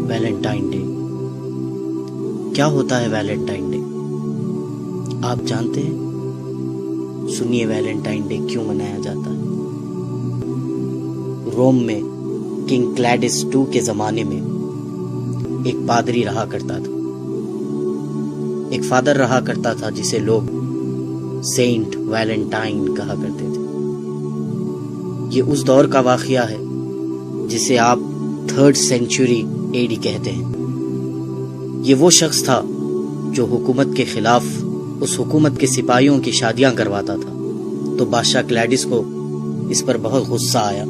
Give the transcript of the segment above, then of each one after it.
Valentine day کیا ہوتا ہے؟ ویلنٹائن ڈے آپ جانتے ہیں؟ سنیے ویلنٹائن ڈے کیوں منایا جاتا ہے۔ روم میں کنگ کلیڈس II کے زمانے میں ایک پادری رہا کرتا تھا، ایک فادر رہا کرتا تھا جسے لوگ سینٹ ویلنٹائن کہا کرتے تھے۔ یہ اس دور کا واقعہ ہے جسے آپ 3rd سینچری AD کہتے ہیں۔ یہ وہ شخص تھا جو حکومت کے خلاف اس حکومت کے سپاہیوں کی شادیاں کرواتا تھا، تو بادشاہ کلیڈس کو اس پر بہت غصہ آیا۔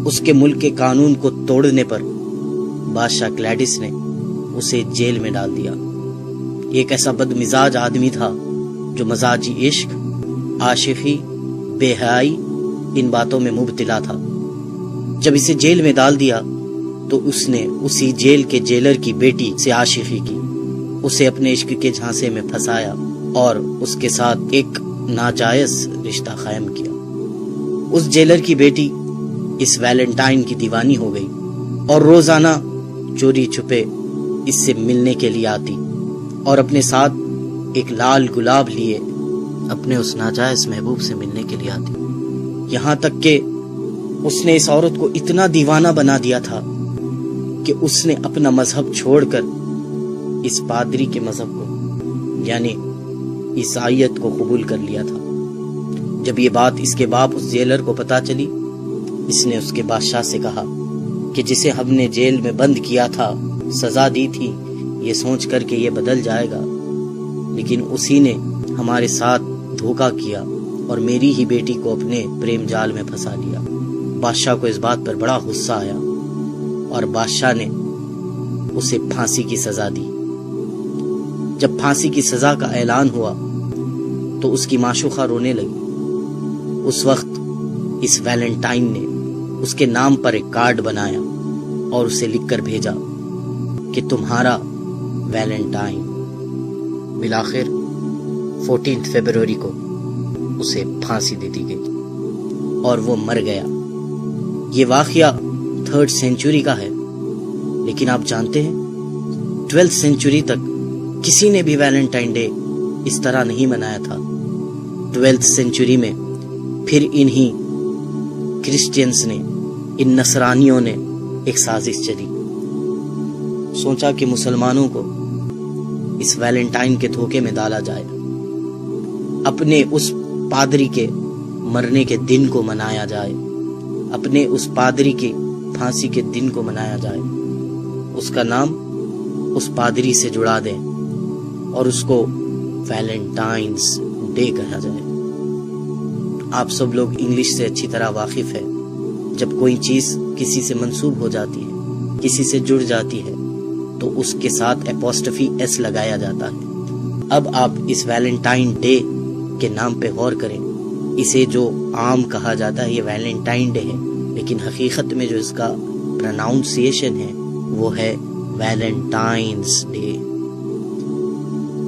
اس کے ملک کے قانون کو توڑنے پر بادشاہ کلیڈس نے اسے جیل میں ڈال دیا۔ ایک ایسا بد مزاج آدمی تھا جو مزاجی عشق، عاشقی، بے حیائی ان باتوں میں مبتلا تھا۔ جب اسے جیل میں ڈال دیا تو اس نے اسی جیل کے جیلر کی بیٹی سے عاشقی کی، اسے اپنے عشق کے جھانسے میں پھنسایا اور اس کے ساتھ ایک ناجائز رشتہ قائم کیا۔ اس جیلر کی بیٹی اس ویلنٹائن کی دیوانی ہو گئی اور روزانہ چوری چھپے اس سے ملنے کے لیے آتی اور اپنے ساتھ ایک لال گلاب لیے اپنے اس ناجائز محبوب سے ملنے کے لیے آتی، یہاں تک کہ اس نے اس عورت کو اتنا دیوانہ بنا دیا تھا کہ اس نے اپنا مذہب چھوڑ کر اس پادری کے مذہب کو یعنی عیسائیت کو قبول کر لیا تھا۔ جب یہ بات اس کے باپ اس جیلر کو پتہ چلی، اس نے اس کے بادشاہ سے کہا کہ جسے ہم نے جیل میں بند کیا تھا، سزا دی تھی، یہ سوچ کر کہ یہ بدل جائے گا، لیکن اسی نے ہمارے ساتھ دھوکہ کیا اور میری ہی بیٹی کو اپنے پریم جال میں پھنسا لیا۔ بادشاہ کو اس بات پر بڑا غصہ آیا اور بادشاہ نے اسے پھانسی کی سزا دی۔ جب پھانسی کی سزا کا اعلان ہوا تو اس کی معشوقہ رونے لگی۔ اس وقت اس ویلنٹائن نے اس کے نام پر ایک کارڈ بنایا اور اسے لکھ کر بھیجا کہ تمہارا ویلنٹائن۔ بالآخر 14 فروری کو اسے پھانسی دے دی گئی اور وہ مر گیا۔ یہ واقعہ 3rd سینچری کا ہے، لیکن آپ جانتے ہیں 12th سینچری تک کسی نے بھی ویلنٹائن ڈے اس طرح نہیں منایا تھا۔ 12th سینچری میں پھر انہی کرسچینز نے، ان نصرانیوں نے ایک سازش چلی، سوچا کہ مسلمانوں کو اس ویلنٹائن کے دھوکے میں ڈالا جائے، اپنے اس پادری کے مرنے کے دن کو منایا جائے، اپنے اس پادری کی پھانسی کے دن کو منایا جائے، اس کا نام اس پادری سے جڑا دیں اور اس کو ویلنٹائنز ڈے کہا جائے۔ آپ سب لوگ انگلش سے اچھی طرح واقف ہیں۔ جب کوئی چیز کسی سے منسوب ہو جاتی ہے، کسی سے جڑ جاتی ہے، تو اس کے ساتھ اپوسٹفی ایس لگایا جاتا ہے۔ اب آپ اس ویلنٹائن ڈے کے نام پہ غور کریں۔ اسے جو عام کہا جاتا ہے یہ ویلنٹائن ڈے ہے، لیکن حقیقت میں جو اس کا پروناؤنسیشن ہے وہ ہے ویلنٹائنز ڈے۔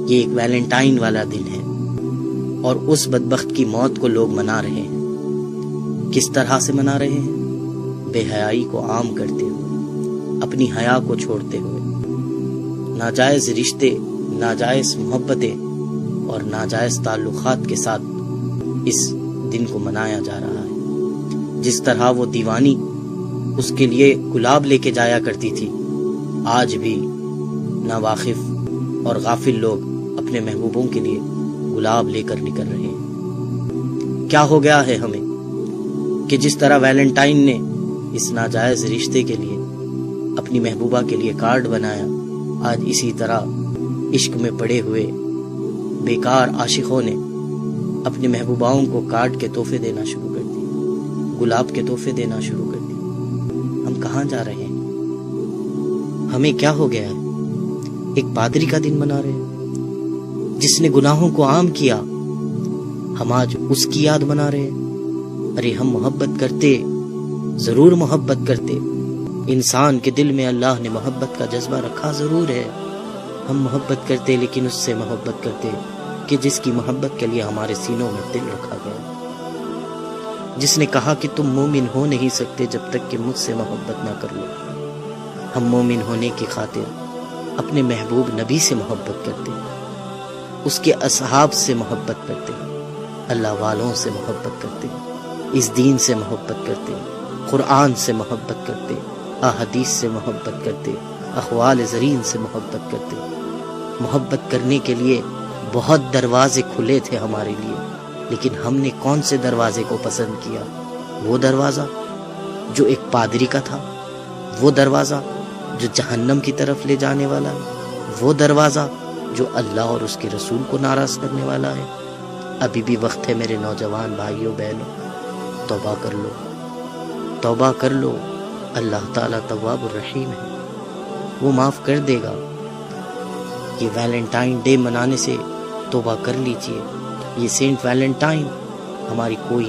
یہ ایک ویلنٹائن والا دن ہے اور اس بدبخت کی موت کو لوگ منا رہے ہیں۔ کس طرح سے منا رہے ہیں؟ بے حیائی کو عام کرتے ہوئے، اپنی حیا کو چھوڑتے ہوئے، ناجائز رشتے، ناجائز محبتیں اور ناجائز تعلقات کے ساتھ اس دن کو منایا جا رہا ہے۔ جس طرح وہ دیوانی اس کے لیے گلاب لے کے جایا کرتی تھی، آج بھی ناواقف اور غافل لوگ اپنے محبوبوں کے لیے گلاب لے کر نکل رہے ہیں۔ کیا ہو گیا ہے ہمیں کہ جس طرح ویلنٹائن نے اس ناجائز رشتے کے لیے اپنی محبوبہ کے لیے کارڈ بنایا، آج اسی طرح عشق میں پڑے ہوئے بیکار عاشقوں نے اپنی محبوباؤں کو کارڈ کے تحفے دینا شروع کر دیے، گلاب کے تحفے دینا شروع کر دیے۔ ہم کہاں جا رہے ہیں؟ ہمیں کیا ہو گیا ہے؟ ایک پادری کا دن منا رہے ہیں جس نے گناہوں کو عام کیا، ہم آج اس کی یاد منا رہے ہیں۔ ارے ہم محبت کرتے، ضرور محبت کرتے، انسان کے دل میں اللہ نے محبت کا جذبہ رکھا ضرور ہے، ہم محبت کرتے لیکن اس سے محبت کرتے کہ جس کی محبت کے لیے ہمارے سینوں میں دل رکھا گیا، جس نے کہا کہ تم مومن ہو نہیں سکتے جب تک کہ مجھ سے محبت نہ کر لو۔ ہم مومن ہونے کی خاطر اپنے محبوب نبی سے محبت کرتے، اس کے اصحاب سے محبت کرتے، اللہ والوں سے محبت کرتے، اس دین سے محبت کرتے، قرآن سے محبت کرتے، احادیث سے محبت کرتے، اقوال زرین سے محبت کرتے۔ محبت کرنے کے لیے بہت دروازے کھلے تھے ہمارے لیے، لیکن ہم نے کون سے دروازے کو پسند کیا؟ وہ دروازہ جو ایک پادری کا تھا، وہ دروازہ جو جہنم کی طرف لے جانے والا ہے، وہ دروازہ جو اللہ اور اس کے رسول کو ناراض کرنے والا ہے۔ ابھی بھی وقت ہے میرے نوجوان بھائیوں بہنوں، توبہ کر لو، توبہ کر لو۔ اللہ تعالیٰ تواب الرحیم ہے، وہ معاف کر دے گا۔ یہ ویلنٹائن ڈے منانے سے توبہ کر لیجئے۔ یہ سینٹ ویلنٹائن ہماری کوئی